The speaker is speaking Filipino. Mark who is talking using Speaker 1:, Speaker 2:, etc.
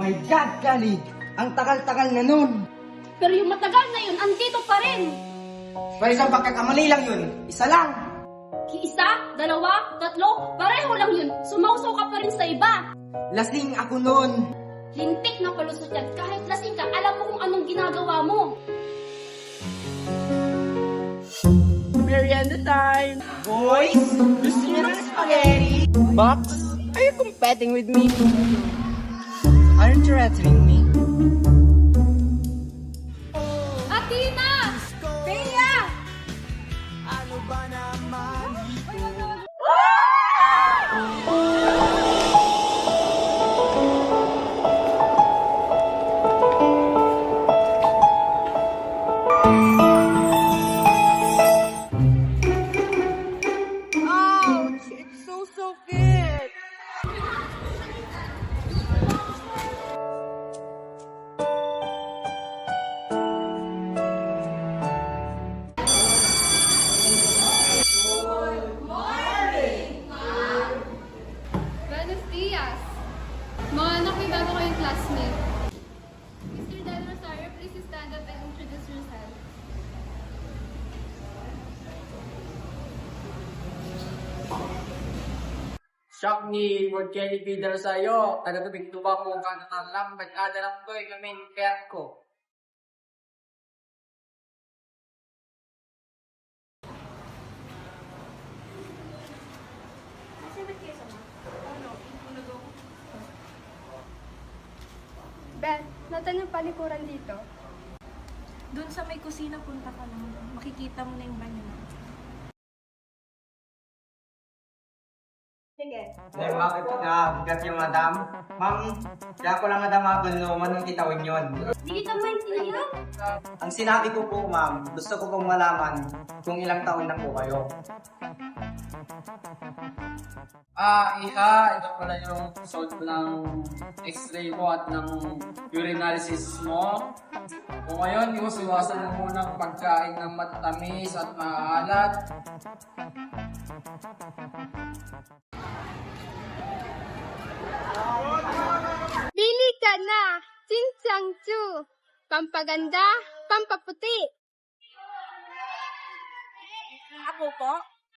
Speaker 1: My God, Kali! Ang tagal-tagal na nun!
Speaker 2: Pero yung matagal na yun, andito pa rin.
Speaker 1: Pero isang pagkakamali lang yun. Isa lang!
Speaker 2: Isa, dalawa, tatlo, pareho lang yun. Sumausaw ka pa rin sa iba.
Speaker 1: Lasing ako nun!
Speaker 2: Lintik na palusot yan. Kahit lasing ka, alam mo kung anong ginagawa mo.
Speaker 3: Merienda time!
Speaker 1: Boys! Gusto niyo ng spaghetti?
Speaker 3: Box, are you competing with me?
Speaker 1: Are you threatening me?
Speaker 2: Athena! Bea!
Speaker 3: Ouch! It's so sakit!
Speaker 4: Buenos dias! Mga anak, may bago kayong classmate. Mr. Del Rosario, please stand up and introduce yourself.
Speaker 5: Shock ni Lord Kelly Peter sa'yo. Tagatubig tubang mo kang natalang. Ba't lang to, ikamin kaya ko.
Speaker 4: Beth, natanong palikuran dito.
Speaker 6: Doon sa may kusina, punta ka lang. Makikita mo na yung banyo mo.
Speaker 4: Sige.
Speaker 1: Eh, bakit bigat yung madam? Ma'am, kaya ko lang madam magunluman ng kitawin yun.
Speaker 2: Di kita maintindihan.
Speaker 1: Ang sinabi ko po, ma'am, gusto ko pong malaman kung ilang taon na po kayo.
Speaker 5: Iha, ito pala yung result ng x-ray mo at ng urine analysis mo. Kung ngayon, iwasan mo muna ang pagkain ng matamis at maalat.
Speaker 4: Pili ka na! Chincang Chu! Pampaganda, pampaputi!
Speaker 6: Ako po?